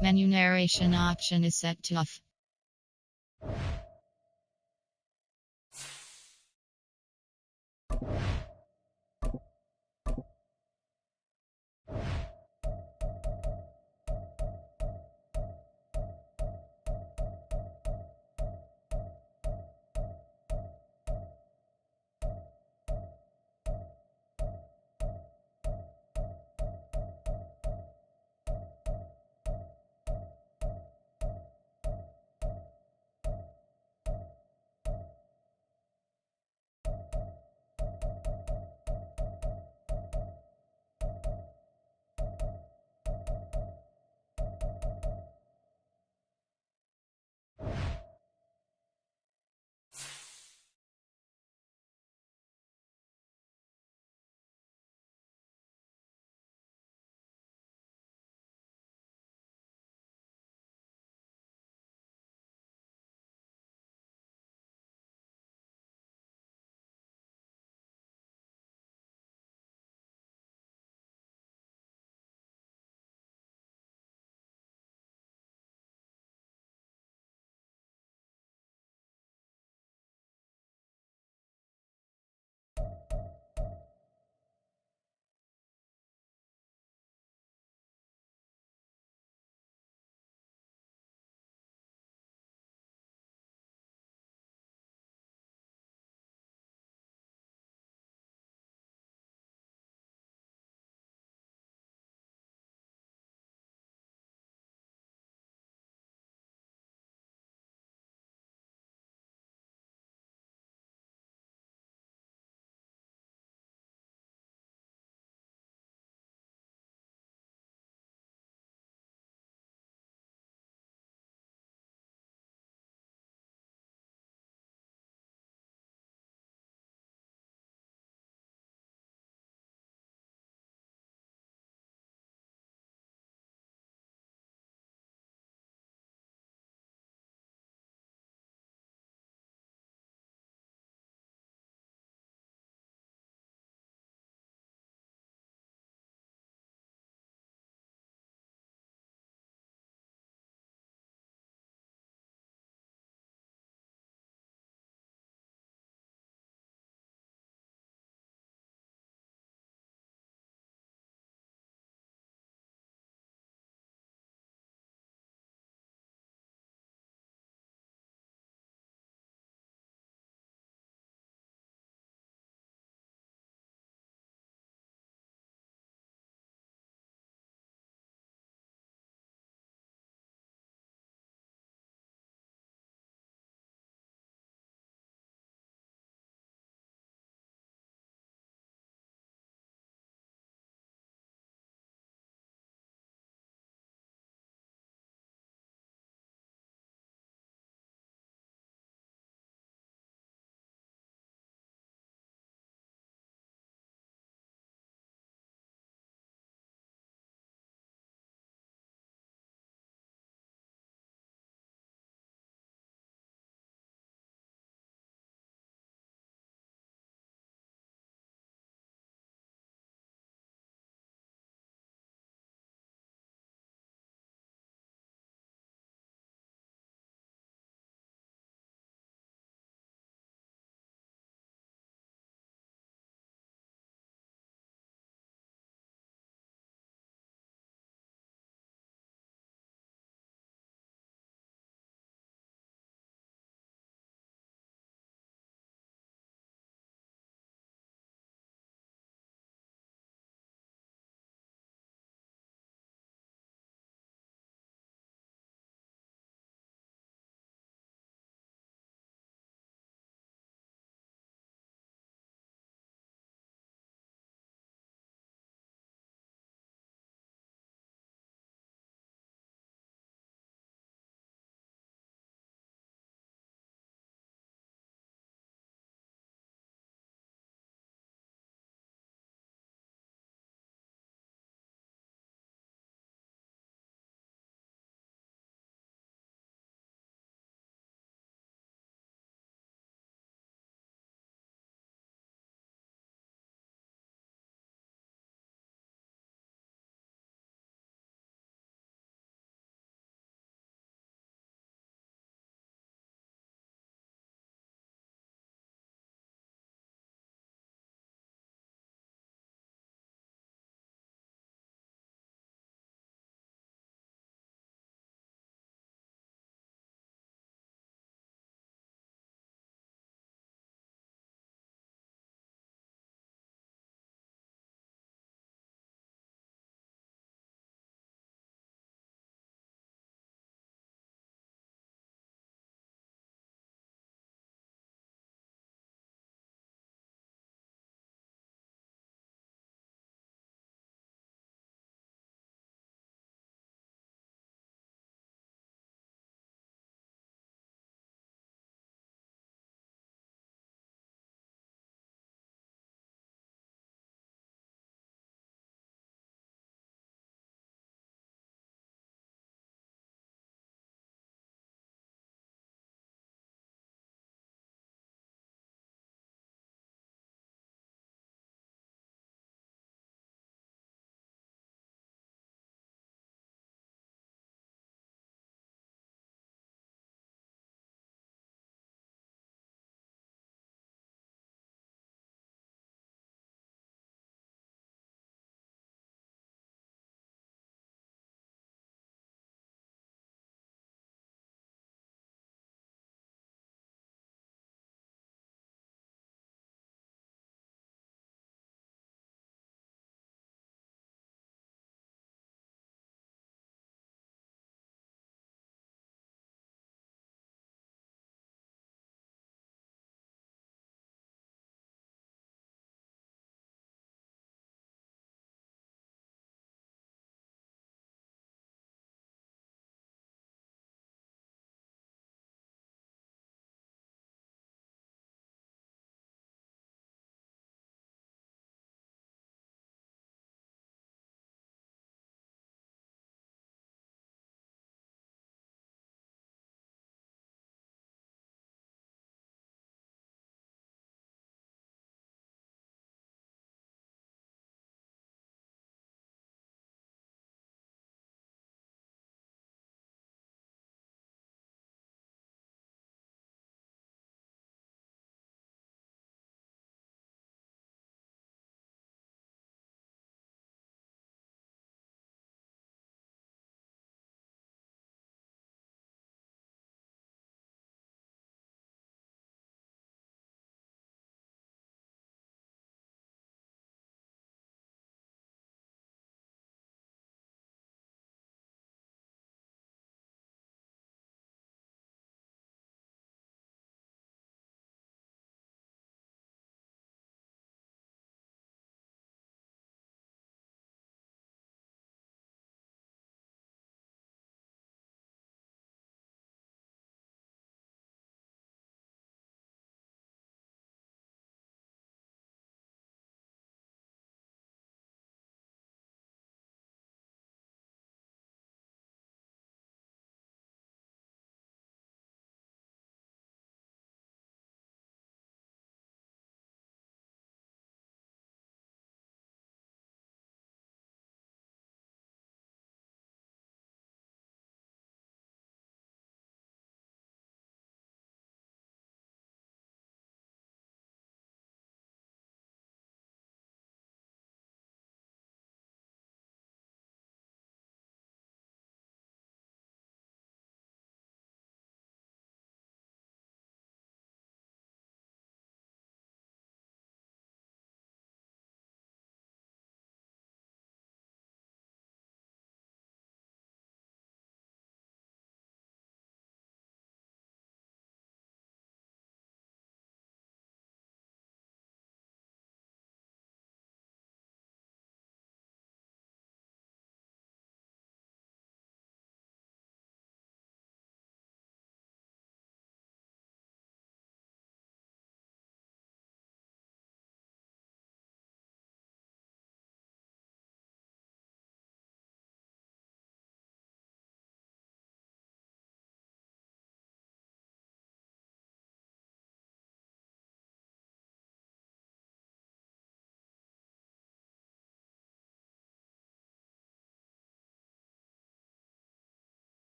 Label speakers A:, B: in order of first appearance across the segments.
A: Menu narration option is set to off.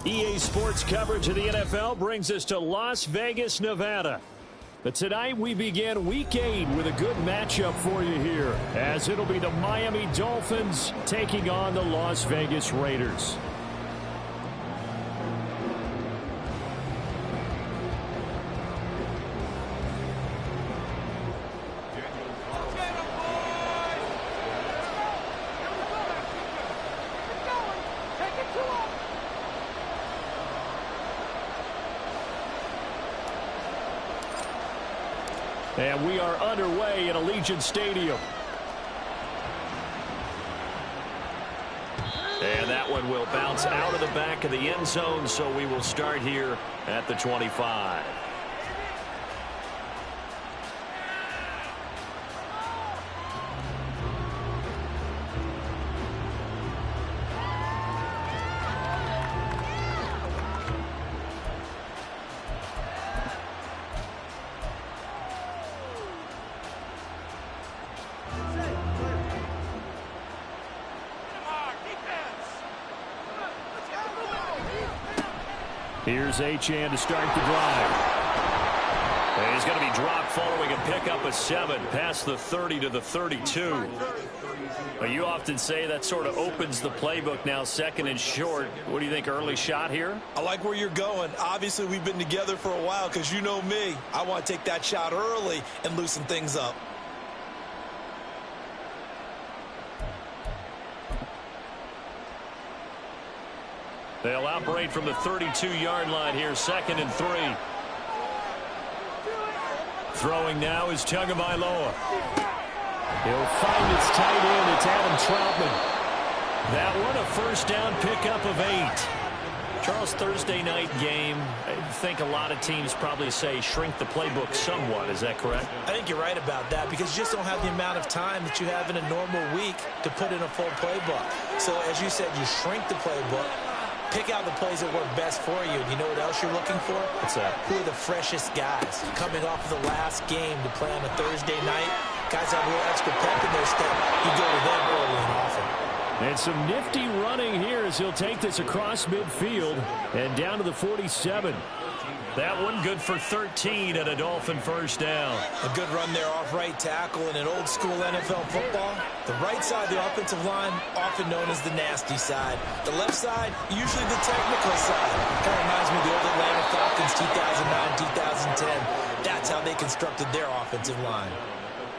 B: EA Sports coverage of the NFL brings us to Las Vegas, Nevada. But tonight we begin Week 8 with a good matchup for you here, as it'll be the Miami Dolphins taking on the Las Vegas Raiders. And we are underway in Allegiant Stadium. And that one will bounce out of the back of the end zone, so we will start here at the 25. Here's Achane to start the drive. And he's going to be dropped following a pickup of 7 past the 30 to the 32. But you often say that sort of opens the playbook now, second and short. What do you think, early shot here?
C: I like where you're going. Obviously, we've been together for a while because you know me. I want to take that shot early and loosen things up.
B: They'll operate from the 32-yard line here, 2nd and 3. Throwing now is Tagovailoa. He'll find its tight end. It's Adam Troutman. That one, a first down pickup of 8. Charles, Thursday night game, I think a lot of teams probably say shrink the playbook somewhat. Is that correct?
C: I think you're right about that because you just don't have the amount of time that you have in a normal week to put in a full playbook. So, as you said, you shrink the playbook. Pick out the plays that work best for you. And you know what else you're looking for?
B: What's that?
C: Who are the freshest guys coming off of the last game to play on a Thursday night? Guys have a little extra pep in their step. You go to them early and often.
B: And some nifty running here as he'll take this across midfield and down to the 47. That one good for 13 and a Dolphin first down.
C: A good run there off right tackle in an old school NFL football. The right side of the offensive line, often known as the nasty side. The left side, usually the technical side. Kind of reminds me of the old Atlanta Falcons 2009, 2010. That's how they constructed their offensive line.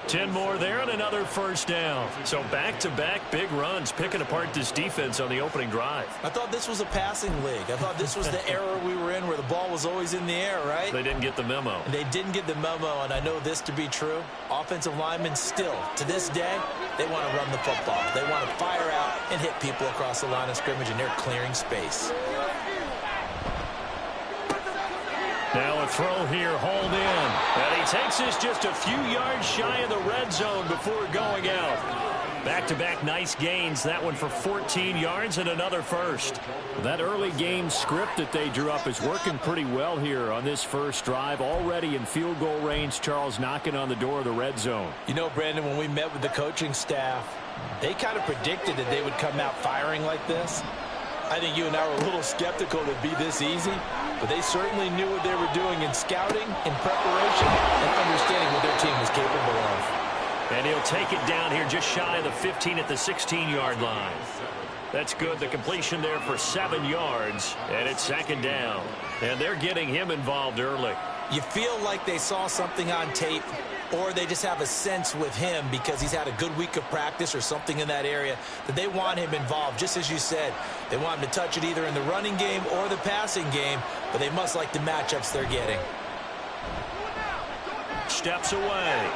B: 10 more there and another first down. So back-to-back big runs, picking apart this defense on the opening drive.
C: I thought this was a passing league. I thought this was the era we were in where the ball was always in the air, right?
B: They didn't get the memo.
C: And they didn't get the memo, and I know this to be true. Offensive linemen still, to this day, they want to run the football. They want to fire out and hit people across the line of scrimmage, and they're clearing space.
B: Now a throw here, hauled in. And he takes this just a few yards shy of the red zone before going out. Back-to-back nice gains. That one for 14 yards and another first. That early game script that they drew up is working pretty well here on this first drive. Already in field goal range, Charles knocking on the door of the red zone.
C: You know, Brandon, when we met with the coaching staff, they kind of predicted that they would come out firing like this. I think you and I were a little skeptical that it'd be this easy, but they certainly knew what they were doing in scouting, in preparation, and understanding what their team was capable of.
B: And he'll take it down here just shy of the 15 at the 16-yard line. That's good. The completion there for 7 yards, and it's second down. And they're getting him involved early.
C: You feel like they saw something on tape, or they just have a sense with him because he's had a good week of practice or something in that area that they want him involved. Just as you said, they want him to touch it either in the running game or the passing game, but they must like the matchups they're getting.
B: Steps away.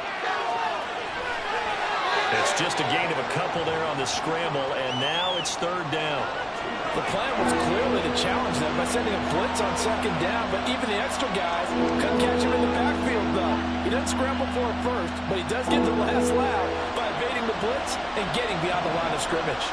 B: It's just a gain of a couple there on the scramble, and now it's third down.
C: The plan was clearly to challenge them by sending a blitz on second down, but even the extra guys couldn't catch him in the backfield, though. He doesn't scramble for it first, but he does get the last laugh by evading the blitz and getting beyond the line of scrimmage.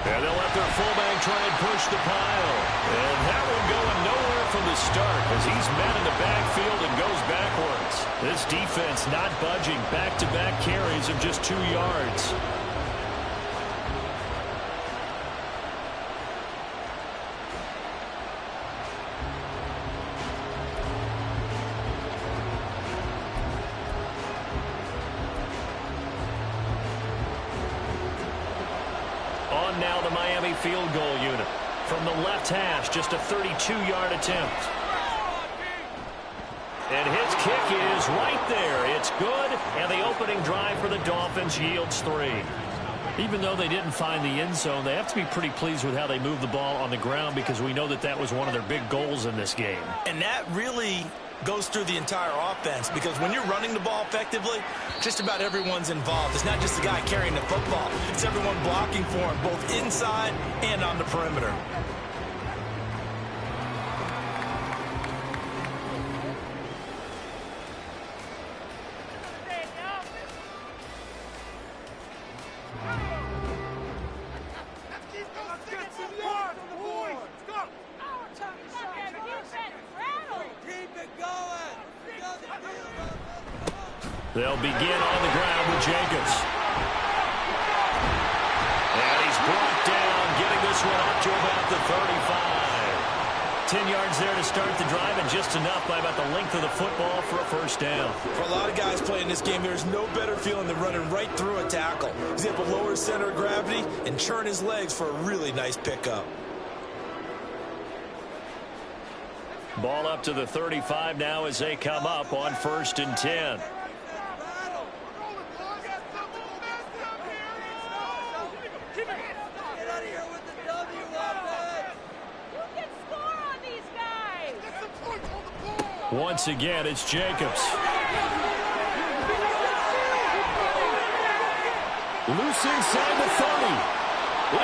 B: And they'll let their fullback try and push the pile. And that one going nowhere from the start as he's met in the backfield and goes backwards. This defense not budging. Back-to-back carries of just 2 yards. On now the Miami field goal unit. From the left hash, just a 32-yard attempt. And his kick is right there. It's good, and the opening drive for the Dolphins yields 3. Even though they didn't find the end zone, they have to be pretty pleased with how they moved the ball on the ground because we know that that was one of their big goals in this game.
C: And that really goes through the entire offense because when you're running the ball effectively, just about everyone's involved. It's not just the guy carrying the football. It's everyone blocking for him, both inside and on the perimeter.
B: They'll begin on the ground with Jacobs. And he's brought down, getting this one up to about the 35. 10 yards there to start the drive, and just enough by about the length of the football for a first down.
C: For a lot of guys playing this game, there's no better feeling than running right through a tackle. He's able to lower his center of gravity and churn his legs for a really nice pickup.
B: Ball up to the 35 now as they come up on 1st and 10. Once again, it's Jacobs. Loose inside the 30.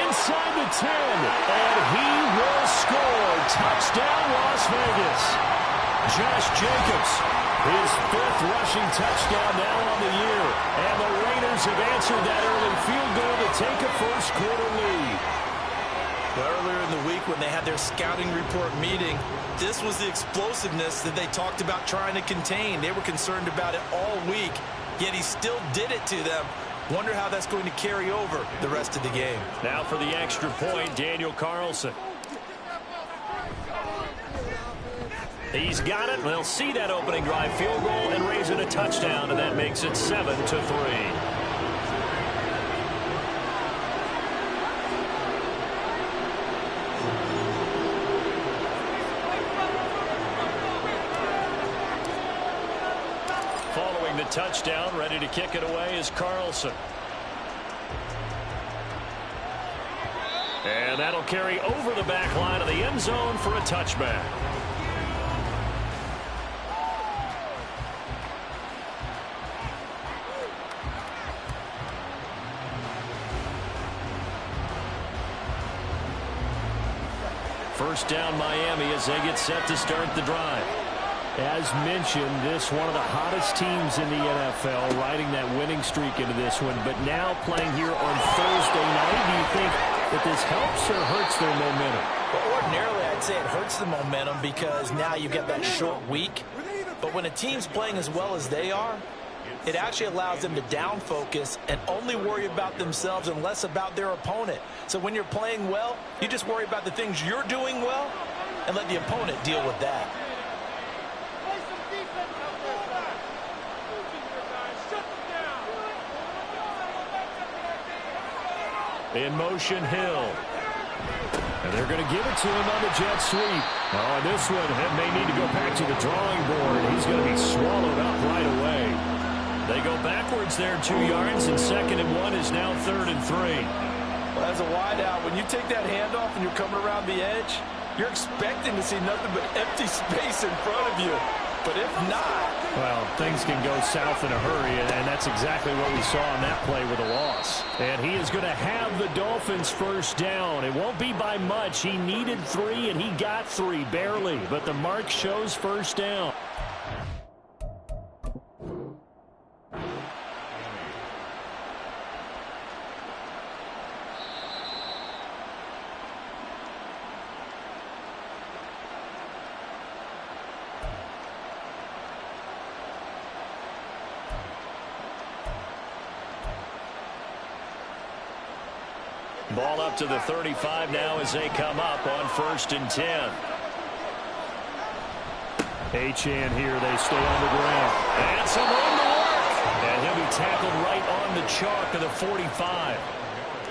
B: Inside the 10. And he will score. Touchdown, Las Vegas. Josh Jacobs, his 5th rushing touchdown now on the year. And the Raiders have answered that early field goal to take a first-quarter lead.
C: Earlier in the week when they had their scouting report meeting, this was the explosiveness that they talked about trying to contain. They were concerned about it all week, yet he still did it to them. Wonder how that's going to carry over the rest of the game.
B: Now for the extra point, Daniel Carlson. He's got it. They'll see that opening drive field goal and raise it a touchdown, and that makes it 7-3. The touchdown, ready to kick it away is Carlson. And that'll carry over the back line of the end zone for a touchback. First down Miami as they get set to start the drive. As mentioned, this one of the hottest teams in the NFL, riding that winning streak into this one, but now playing here on Thursday night. Do you think that this helps or hurts their momentum?
C: Well, ordinarily, I'd say it hurts the momentum because now you get that short week. But when a team's playing as well as they are, it actually allows them to down focus and only worry about themselves and less about their opponent. So when you're playing well, you just worry about the things you're doing well and let the opponent deal with that.
B: In motion, Hill. And they're going to give it to him on the jet sweep. Oh, and this one may need to go back to the drawing board. He's going to be swallowed up right away. They go backwards there 2 yards, and 2nd and 1 is now 3rd and 3.
C: Well, as a wideout, when you take that handoff and you're coming around the edge, you're expecting to see nothing but empty space in front of you. But if not...
B: Well, things can go south in a hurry, and that's exactly what we saw on that play with a loss. And he is going to have the Dolphins first down. It won't be by much. He needed 3, and he got 3, barely. But the mark shows first down. Ball up to the 35 now as they come up on 1st and 10. Achane here. They stay on the ground. And some room to work. And he'll be tackled right on the chalk of the 45.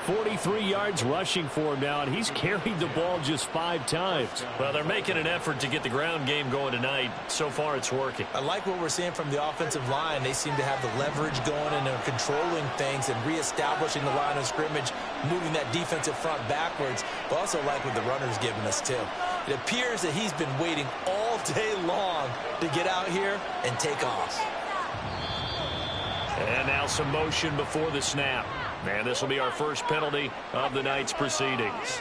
B: 43 yards rushing for him now, and he's carried the ball just 5 times. Well, they're making an effort to get the ground game going tonight. So far, it's working.
C: I like what we're seeing from the offensive line. They seem to have the leverage going, and they're controlling things and reestablishing the line of scrimmage, moving that defensive front backwards. But also like what the runner's giving us, too. It appears that he's been waiting all day long to get out here and take off.
B: And now some motion before the snap. And this will be our first penalty of the night's proceedings.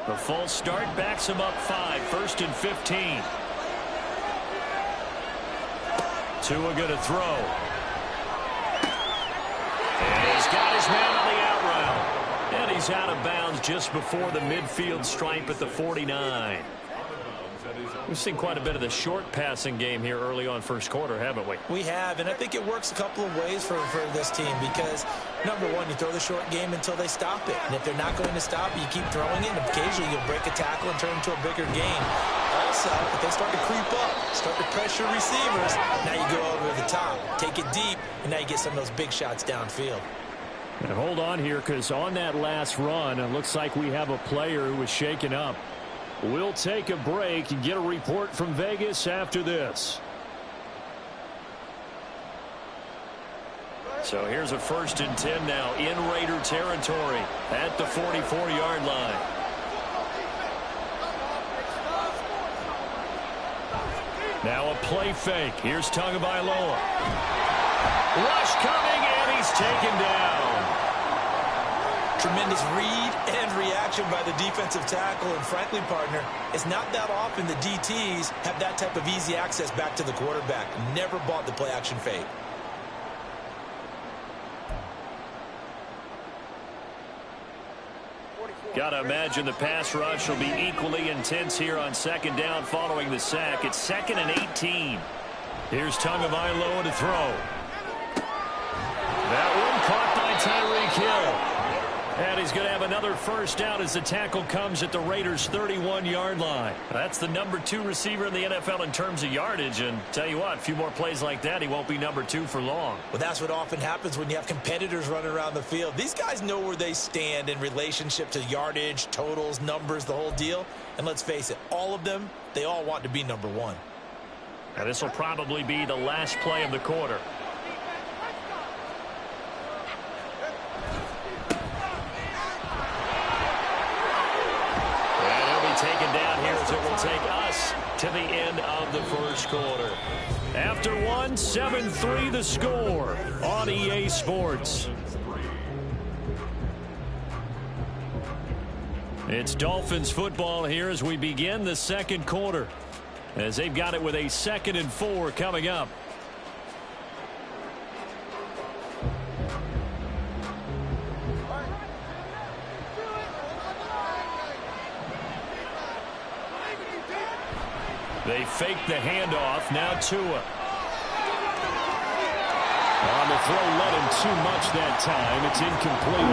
B: The false start backs him up 5. 1st and 15. Tua going to throw. And he's got his man on the out route. And he's out of bounds just before the midfield stripe at the 49. We've seen quite a bit of the short passing game here early on first quarter, haven't we?
C: We have, and I think it works a couple of ways for this team because, number one, you throw the short game until they stop it. And if they're not going to stop it, you keep throwing it, and occasionally you'll break a tackle and turn into a bigger gain. Also, if they start to creep up, start to pressure receivers, now you go over the top, take it deep, and now you get some of those big shots downfield.
B: And hold on here, because on that last run, it looks like we have a player who was shaken up. We'll take a break and get a report from Vegas after this. So here's a 1st and 10 now in Raider territory at the 44-yard line. Now a play fake. Here's Tagovailoa. Rush coming, and he's taken down.
C: Tremendous read and reaction by the defensive tackle, and frankly, partner, it's not that often the DTs have that type of easy access back to the quarterback. Never bought the play-action fake.
B: Gotta imagine the pass rush will be equally intense here on 2nd down following the sack. It's 2nd and 18. Here's Tagovailoa to throw. That one caught by Tyreek Hill. And he's going to have another first down as the tackle comes at the Raiders' 31-yard line. That's the number 2 receiver in the NFL in terms of yardage. And tell you what, a few more plays like that, he won't be number 2 for long.
C: Well, that's what often happens when you have competitors running around the field. These guys know where they stand in relationship to yardage, totals, numbers, the whole deal. And let's face it, all of them, they all want to be number 1.
B: And this will probably be the last play of the quarter. Taken down here as it will take us to the end of the first quarter. After one, 7-3 the score on EA Sports. It's Dolphins football here as we begin the second quarter, as they've got it with a 2nd and 4 coming up. They fake the handoff. Now Tua. On the throw, led him too much that time. It's incomplete.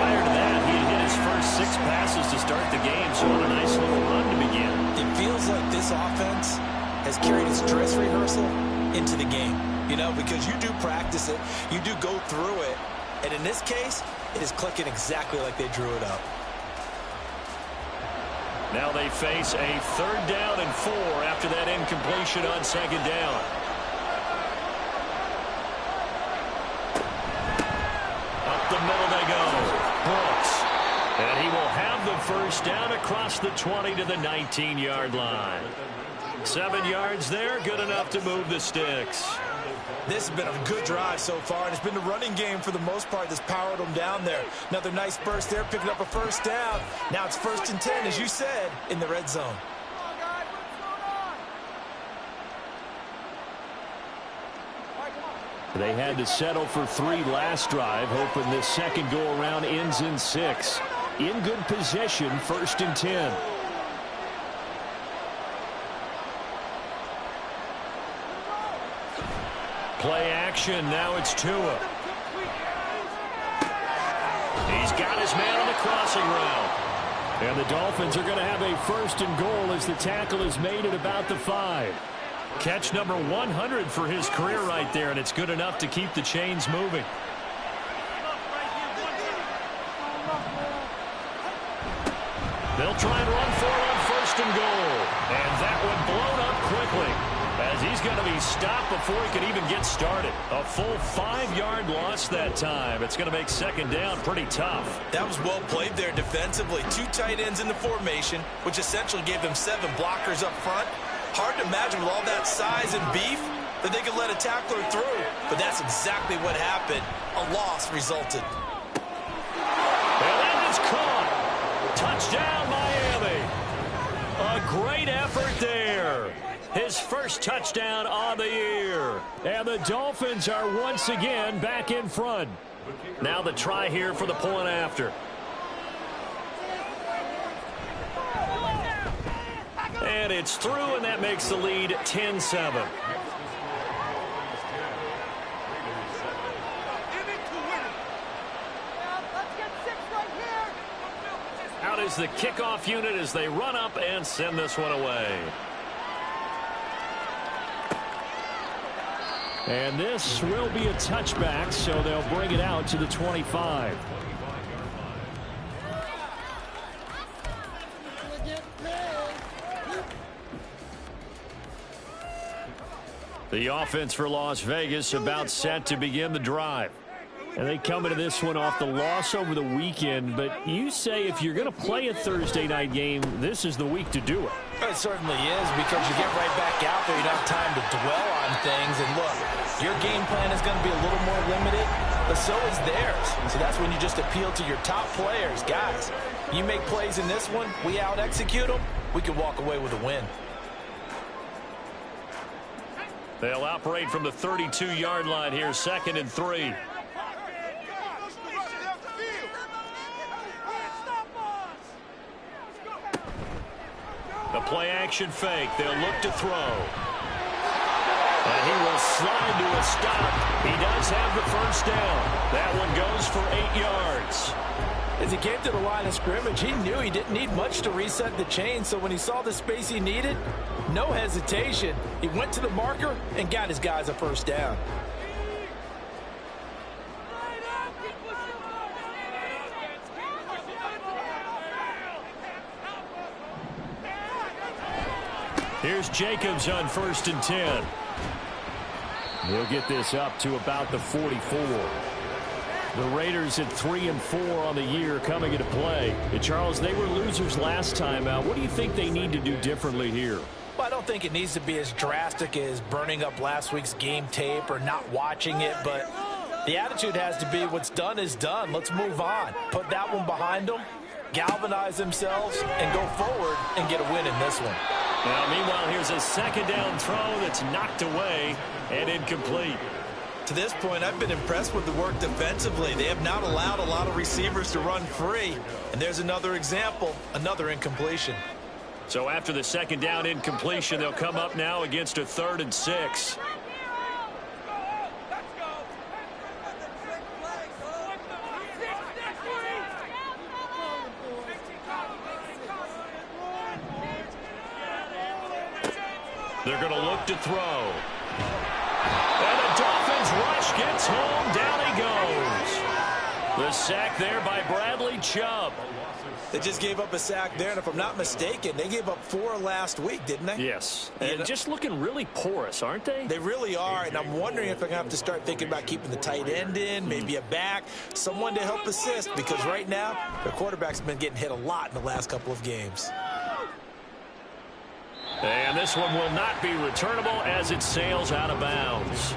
B: Prior to that, he had hit his first 6 passes to start the game, so what a nice little run to begin.
C: It feels like this offense has carried its dress rehearsal into the game. You know, because you do practice it, you do go through it, and in this case, it is clicking exactly like they drew it up.
B: Now they face a 3rd down and 4 after that incompletion on 2nd down. Up the middle they go. Brooks. And he will have the 1st down across the 20 to the 19-yard line. 7 yards there, good enough to move the sticks.
C: This has been a good drive so far, and it's been the running game for the most part that's powered them down there. Another nice burst there, picking up a 1st down. Now it's 1st and 10, as you said, in the red zone.
B: They had to settle for 3 last drive, hoping this second go-around ends in 6. In good possession, 1st and 10. Play action, now it's Tua. He's got his man on the crossing route. And the Dolphins are going to have a 1st and goal as the tackle is made at about the 5. Catch number 100 for his career right there, and it's good enough to keep the chains moving. They'll try and run for it on 1st and goal. And that one blown up quickly, as he's going to be stopped before he can even get started. A full 5-yard loss that time. It's going to make 2nd down pretty tough.
C: That was well played there defensively. 2 tight ends in the formation, which essentially gave them 7 blockers up front. Hard to imagine with all that size and beef that they could let a tackler through. But that's exactly what happened. A loss resulted.
B: And that is caught. Touchdown, Miami. A great effort there. His 1st touchdown on the year. And the Dolphins are once again back in front. Now the try here for the point after. And it's through, and that makes the lead 10-7. Out is the kickoff unit as they run up and send this one away. And this will be a touchback, so they'll bring it out to the 25. The offense for Las Vegas about set to begin the drive. And they come into this one off the loss over the weekend. But you say if you're going to play a Thursday night game, this is the week to do it.
C: It certainly is, because you get right back out there. You don't have time to dwell on things. And look, your game plan is going to be a little more limited, but so is theirs. So that's when you just appeal to your top players. Guys, you make plays in this one, we out-execute them, we can walk away with a win.
B: They'll operate from the 32-yard line here, 2nd and 3. The play-action fake. They'll look to throw. And he will slide to a stop. He does have the 1st down. That one goes for 8 yards.
C: As he came to the line of scrimmage, he knew he didn't need much to reset the chain. So when he saw the space he needed, no hesitation. He went to the marker and got his guys a 1st down.
B: Here's Jacobs on 1st and 10. He'll get this up to about the 44. The Raiders at 3 and 4 on the year coming into play. And Charles, they were losers last time out. What do you think they need to do differently here?
C: Well, I don't think it needs to be as drastic as burning up last week's game tape or not watching it, but the attitude has to be what's done is done. Let's move on. Put that one behind them, galvanize themselves, and go forward and get a win in this one.
B: Now, meanwhile, here's a 2nd down throw that's knocked away and incomplete.
C: To this point, I've been impressed with the work defensively. They have not allowed a lot of receivers to run free. And there's another example, another incompletion.
B: So after the second down incompletion, they'll come up now against a 3rd and 6. They're going to look to throw. And the Dolphins rush gets home. Down he goes. The sack there by Bradley Chubb.
C: They just gave up a sack there, and if I'm not mistaken, they gave up 4 last week, didn't they?
B: Yes, and just looking really porous, aren't they?
C: They really are, and I'm wondering if they're going to have to start thinking about keeping the tight end in, maybe a back, someone to help assist, because right now, their quarterback's been getting hit a lot in the last couple of games.
B: And this one will not be returnable as it sails out of bounds.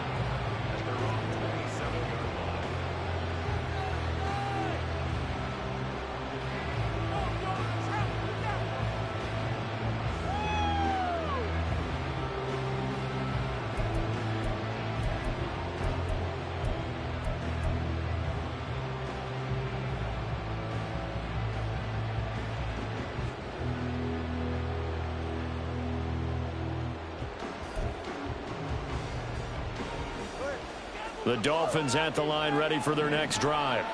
B: The Dolphins at the line, ready for their next drive.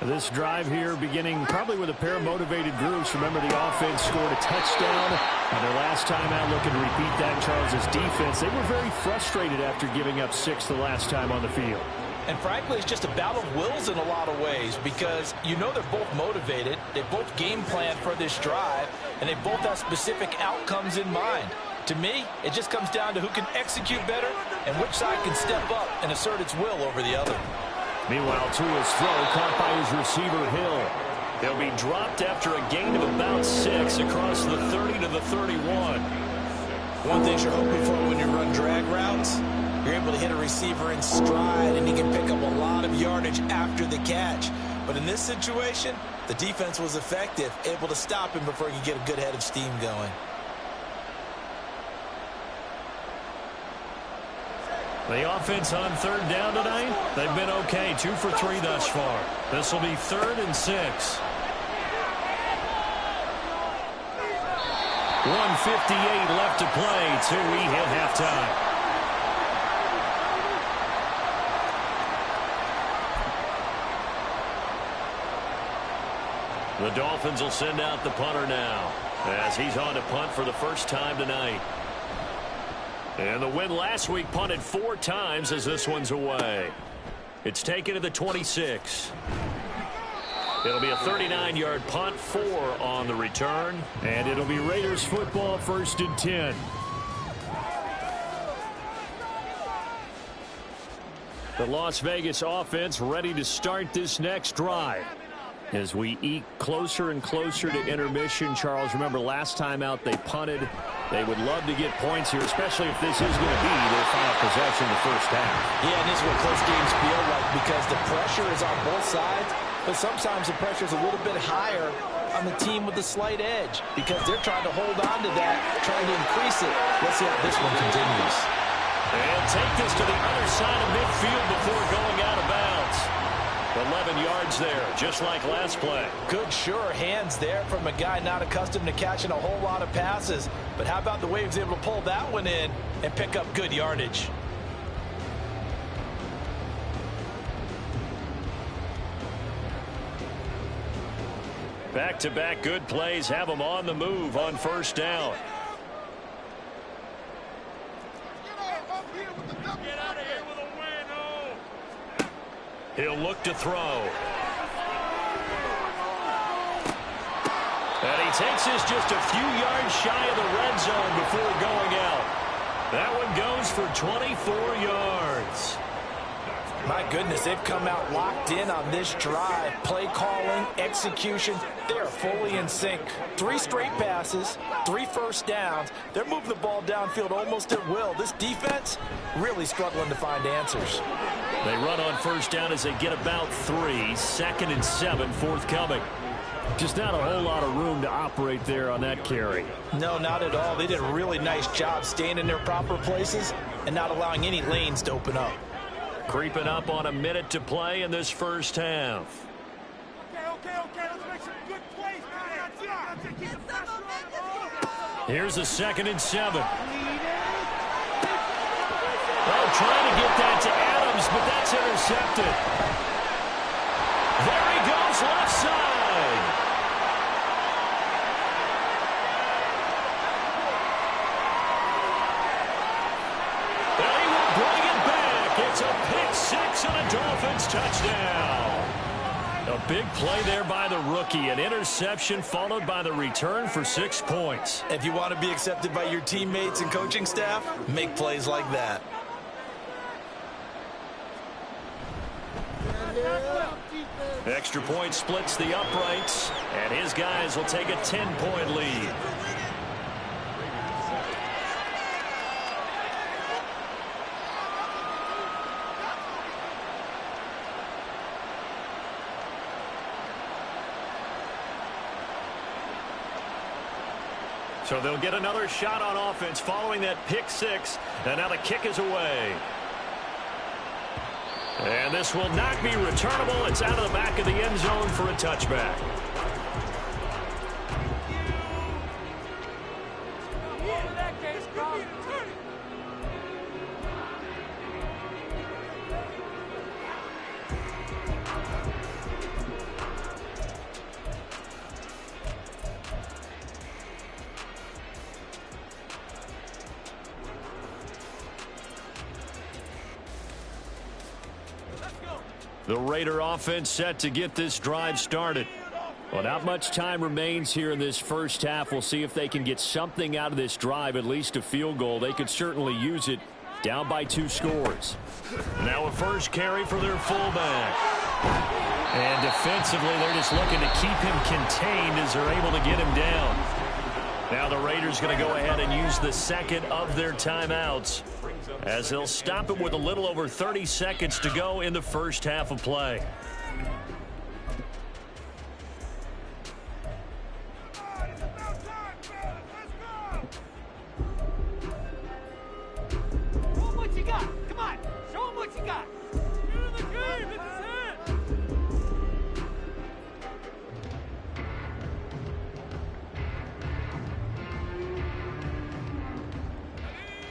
D: This drive here beginning probably with a pair of motivated groups. Remember, the offense scored a touchdown. And their last time out looking to repeat that, Charles' defense. They were very frustrated after giving up 6 the last time on the field.
C: And frankly, it's just a battle of wills in a lot of ways, because you know they're both motivated. They both game plan for this drive, and they both have specific outcomes in mind. To me, it just comes down to who can execute better and which side can step up and assert its will over the other.
B: Meanwhile, Tua's throw caught by his receiver, Hill. He'll be dropped after a gain of about 6 across the 30 to the 31.
C: One thing you're hoping for when you run drag routes, you're able to hit a receiver in stride, and he can pick up a lot of yardage after the catch. But in this situation, the defense was effective, able to stop him before he could get a good head of steam going.
B: The offense on 3rd down tonight, they've been okay, 2 for 3 thus far. This will be 3rd and 6. 1:58 left to play till we hit halftime. The Dolphins will send out the punter now, as he's on to punt for the first time tonight. And the win last week punted 4 times as this one's away. It's taken to the 26. It'll be a 39-yard punt, 4 on the return.
D: And it'll be Raiders football, 1st and 10.
B: The Las Vegas offense ready to start this next drive. As we eke closer and closer to intermission, Charles, remember last time out they punted. They would love to get points here, especially if this is going to be their final possession the first half.
C: Yeah, and this is what close games feel like, because the pressure is on both sides, but sometimes the pressure is a little bit higher on the team with the slight edge, because they're trying to hold on to that, trying to increase it. Let's see how this one continues.
B: And take this to the other side of midfield before going out of bounds. 11 yards there, just like last play.
C: Good, sure hands there from a guy not accustomed to catching a whole lot of passes. But how about the way he was able to pull that one in and pick up good yardage?
B: Back-to-back good plays have them on the move on 1st down. He'll look to throw. And he takes this just a few yards shy of the red zone before going out. That one goes for 24 yards.
C: My goodness, they've come out locked in on this drive. Play calling, execution, they're fully in sync. 3 straight passes, 3 first downs. They're moving the ball downfield almost at will. This defense really struggling to find answers.
B: They run on 1st down as they get about 3. 2nd and 7 forthcoming.
D: Just not a whole lot of room to operate there on that carry.
C: No, not at all. They did a really nice job staying in their proper places and not allowing any lanes to open up.
B: Creeping up on a minute to play in this first half.
E: Okay, let's make some good plays, man. Keep the pressure on.
B: Here's a 2nd and 7. Oh, trying to get that to Adams, but that's intercepted. There he goes, left side. And he will bring it back. It's a pick 6 and a Dolphins touchdown. A big play there by the rookie. An interception followed by the return for 6 points.
C: If you want to be accepted by your teammates and coaching staff, make plays like that.
B: Extra point splits the uprights, and his guys will take a 10-point lead. So they'll get another shot on offense following that pick 6, and now the kick is away. And this will not be returnable. It's out of the back of the end zone for a touchback. The Raider offense set to get this drive started. Well, not much time remains here in this first half. We'll see if they can get something out of this drive, at least a field goal. They could certainly use it. Down by 2 scores. Now a first carry for their fullback. And defensively, they're just looking to keep him contained as they're able to get him down. Now the Raiders going to go ahead and use the 2nd of their timeouts, as they'll stop it with a little over 30 seconds to go in the first half of play.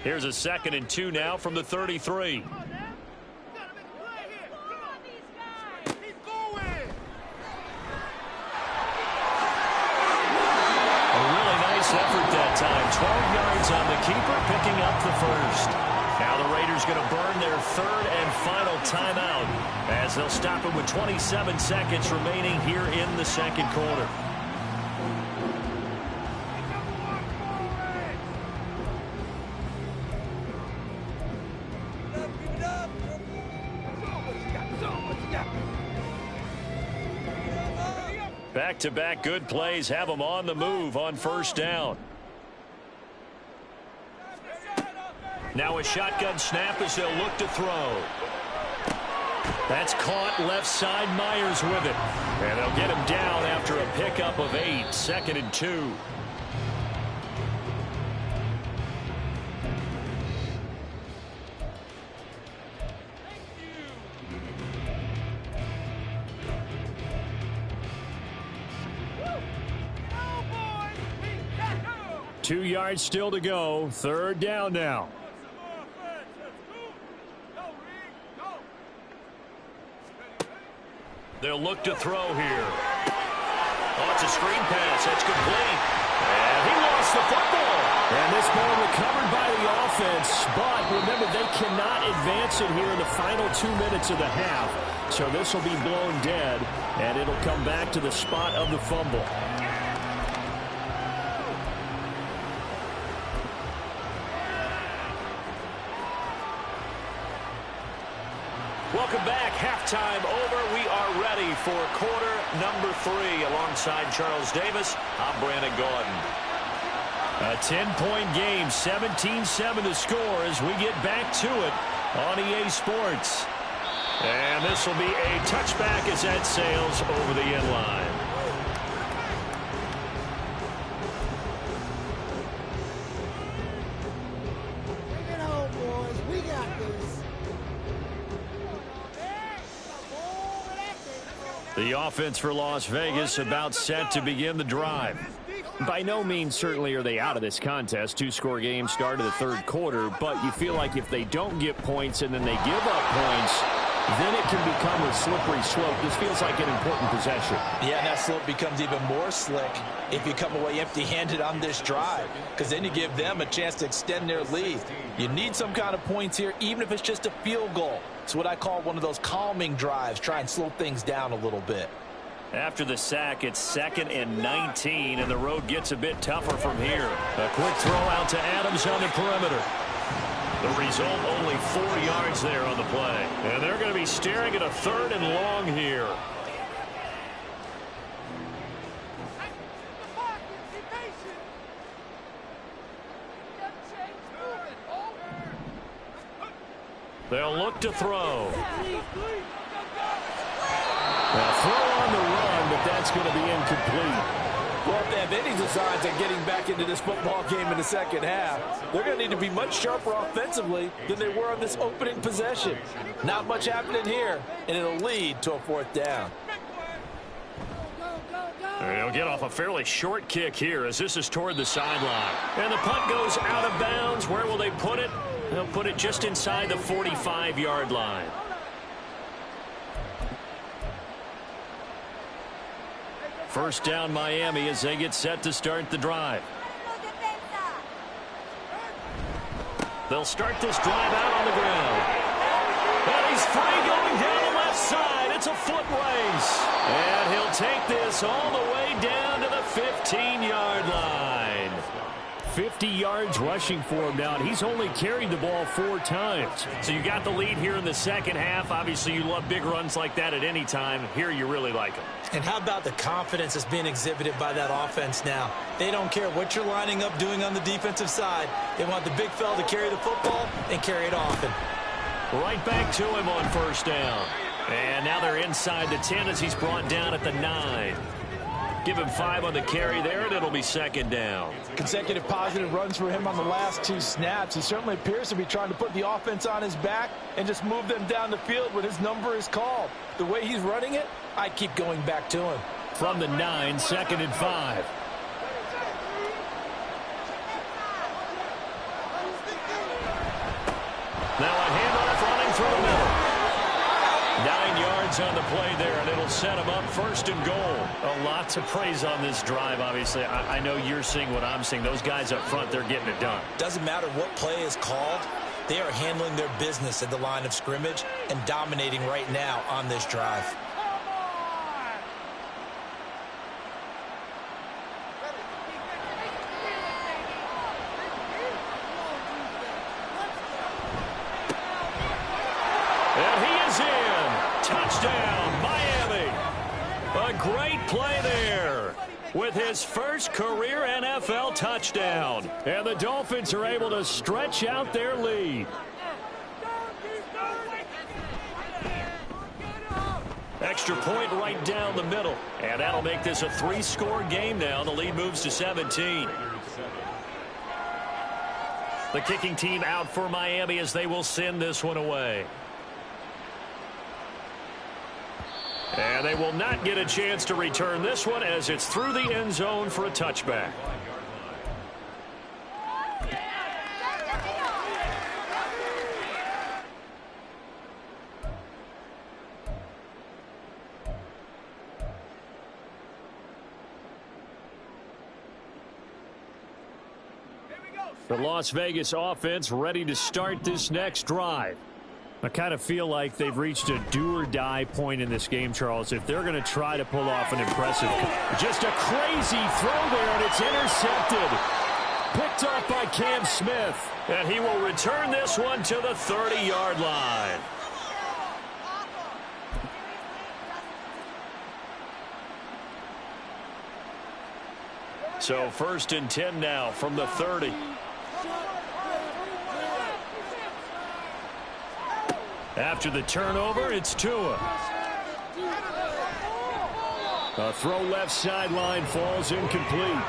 B: Here's a 2nd and 2 now from the 33. Effort that time. 12 yards on the keeper, picking up the first. Now the Raiders going to burn their 3rd and final timeout, as they'll stop it with 27 seconds remaining here in the 2nd quarter. Back-to-back good plays have them on the move on first down. Now a shotgun snap as they'll look to throw. That's caught left side. Myers with it. And they'll get him down after a pickup of 8. 2nd and 2. Two yards still to go. 3rd down now. They'll look to throw here. Oh, it's a screen pass. That's complete. And he lost the football. And this ball recovered by the offense. But remember, they cannot advance it here in the final 2 minutes of the half. So this will be blown dead, and it'll come back to the spot of the fumble. Welcome back. Halftime over. We are ready for quarter number 3. Alongside Charles Davis, I'm Brandon Gaudin. A 10-point game, 17-7 to score as we get back to it on EA Sports. And this will be a touchback as that sails over the end line. The offense for Las Vegas about set to begin the drive.
D: By no means certainly are they out of this contest. Two-score game, start of the third quarter, but you feel like if they don't get points and then they give up points, then it can become a slippery slope. This feels like an important possession.
C: Yeah, and that slope becomes even more slick if you come away empty-handed on this drive, because then you give them a chance to extend their lead. You need some kind of points here, even if it's just a field goal. It's what I call one of those calming drives. Try and slow things down a little bit.
B: After the sack, it's 2nd and 19, and the road gets a bit tougher from here. A quick throw out to Adams on the perimeter. The result, only 4 yards there on the play. And they're going to be staring at a 3rd and long here. They'll look to throw.
D: Now throw on the run, but that's going to be incomplete.
C: Well, if they have any designs on getting back into this football game in the second half, they're going to need to be much sharper offensively than they were on this opening possession. Not much happening here, and it'll lead to a 4th down.
B: They'll get off a fairly short kick here as this is toward the sideline. And the punt goes out of bounds. Where will they put it? They'll put it just inside the 45-yard line. First down Miami as they get set to start the drive. They'll start this drive out on the ground. And he's free going down the left side. It's a foot race. And he'll take this all the way down to the 15-yard line.
D: 50 yards rushing for him now, and he's only carried the ball 4 times.
B: So you got the lead here in the second half. Obviously, you love big runs like that at any time. Here, you really like them.
C: And how about the confidence that's being exhibited by that offense now? They don't care what you're lining up doing on the defensive side. They want the big fella to carry the football and carry it often.
B: Right back to him on first down. And now they're inside the 10 as he's brought down at the 9. Give him 5 on the carry there, and it'll be 2nd down.
C: Consecutive positive runs for him on the last 2 snaps. He certainly appears to be trying to put the offense on his back and just move them down the field when his number is called. The way he's running it, I keep going back to him.
D: From the 9, 2nd and 5.
B: Now a handoff running through the middle. 9 yards on the play there, and it'll set him up 1st and goal. A lot to praise on this drive, obviously. I know you're seeing what I'm seeing. Those guys up front, they're getting it done.
C: Doesn't matter what play is called. They are handling their business at the line of scrimmage and dominating right now on this drive.
B: And he is in. Touchdown, Miami. A great play there with his first career NFL touchdown.
D: And the Dolphins are able to stretch out their lead.
B: Extra point right down the middle. And that'll make this a 3-score game now. The lead moves to 17. The kicking team out for Miami as they will send this one away. And they will not get a chance to return this one as it's through the end zone for a touchback.
D: The Las Vegas offense ready to start this next drive. I kind of feel like they've reached a do-or-die point in this game, Charles, if they're going to try to pull off an impressive... Just a crazy throw there, and it's intercepted. Picked off by Cam Smith.
B: And he will return this one to the 30-yard line. So 1st and 10 now from the 30. After the turnover, it's Tua.
D: A throw left sideline falls incomplete.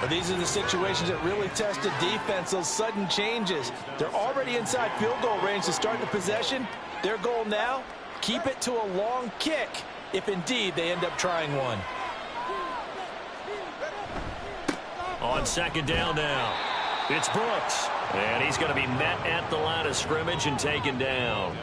C: But these are the situations that really test a defense, those sudden changes. They're already inside field goal range to start the possession. Their goal now, keep it to a long kick, if indeed they end up trying one.
B: On second down now, it's Brooks. And he's going to be met at the line of scrimmage and taken down.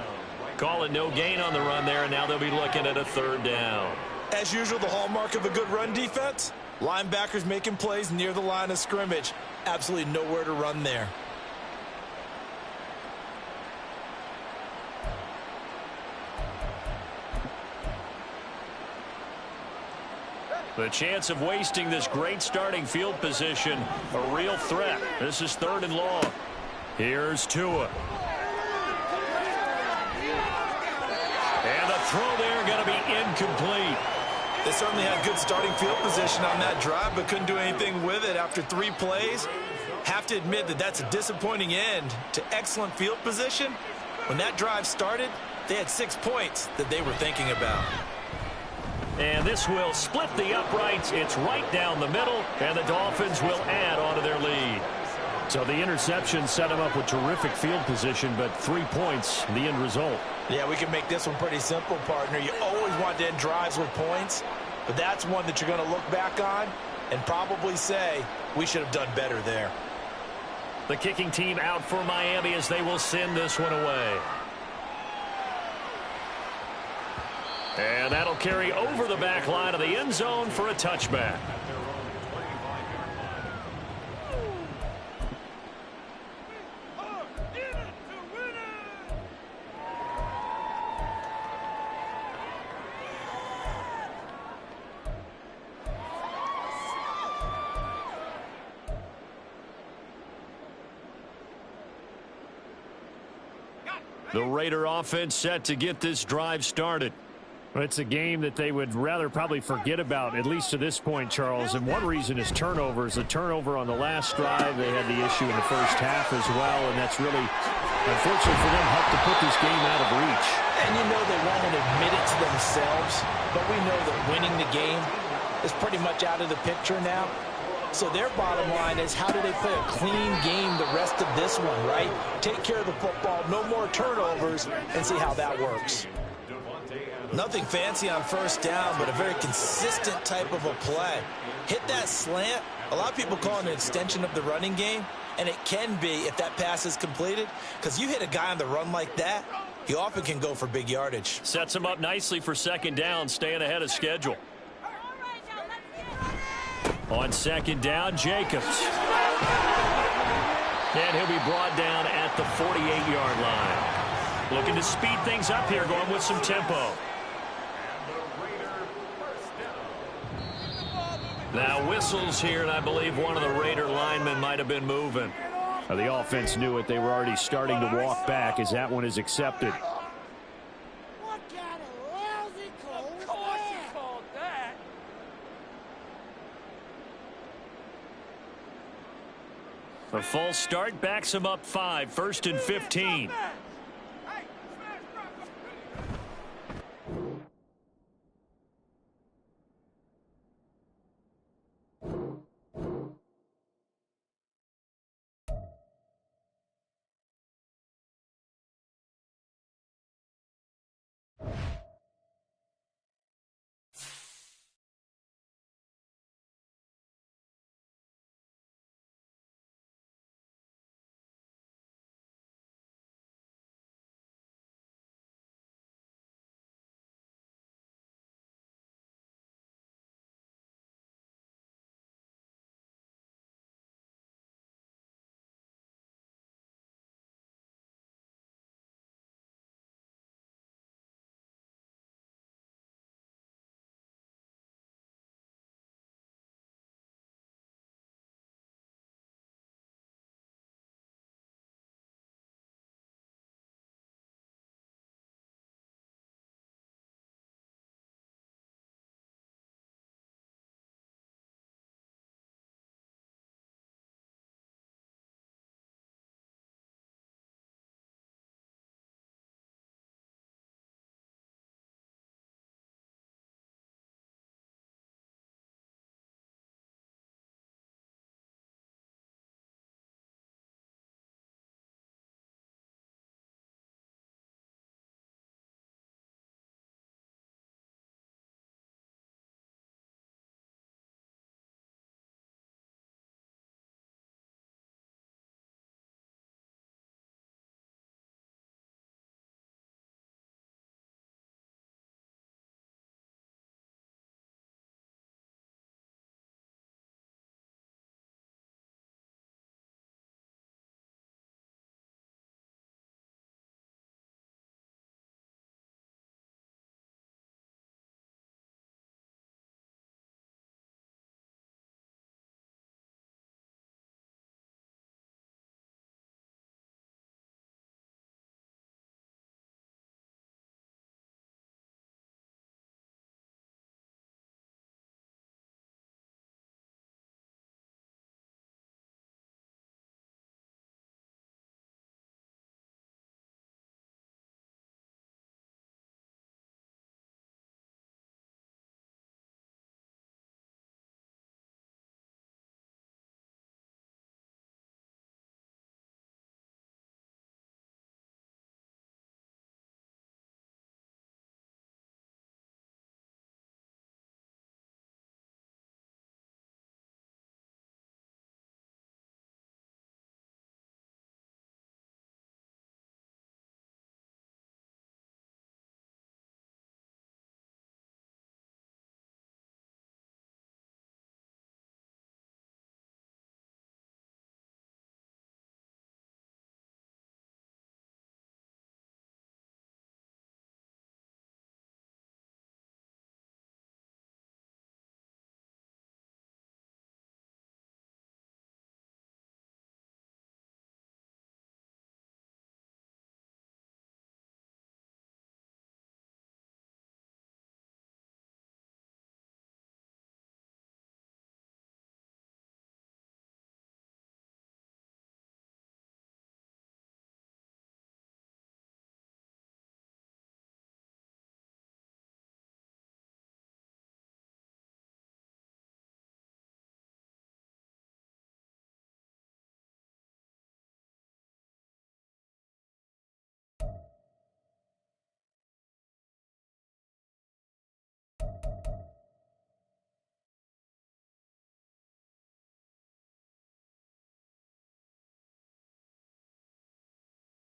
B: Call it no gain on the run there, and now they'll be looking at a third down.
C: As usual, the hallmark of a good run defense, linebackers making plays near the line of scrimmage. Absolutely nowhere to run there.
B: The chance of wasting this great starting field position, a real threat. This is 3rd and long. Here's Tua. And the throw there going to be incomplete.
C: They certainly had good starting field position on that drive, but couldn't do anything with it after 3 plays. Have to admit that that's a disappointing end to excellent field position. When that drive started, they had 6 points that they were thinking about.
B: And this will split the uprights. It's right down the middle, and the Dolphins will add on to their lead.
D: So the interception set him up with terrific field position, but 3 points, the end result.
C: Yeah, we can make this one pretty simple, partner. You always want to end drives with points, but that's one that you're going to look back on and probably say, we should have done better there.
B: The kicking team out for Miami as they will send this one away. And that'll carry over the back line of the end zone for a touchback. The Raider offense set to get this drive started.
D: It's a game that they would rather probably forget about, at least to this point, Charles. And one reason is turnovers. A turnover on the last drive. They had the issue in the first half as well, and that's really, unfortunately for them, helped to put this game out of reach.
C: And you know they won't admit it to themselves, but we know that winning the game is pretty much out of the picture now. So their bottom line is, how do they play a clean game the rest of this one, right? Take care of the football, no more turnovers, and see how that works. Nothing fancy on first down, but a very consistent type of a play. Hit that slant. A lot of people call it an extension of the running game, and it can be if that pass is completed, because you hit a guy on the run like that, he often can go for big yardage.
B: Sets him up nicely for second down, staying ahead of schedule. On second down, Jacobs. And he'll be brought down at the 48-yard line. Looking to speed things up here, going with some tempo. Now whistles here, and I believe one of the Raider linemen might have been moving.
D: The offense knew it. They were already starting to walk back as that one is accepted.
B: A false start backs him up 5, 1st and 15.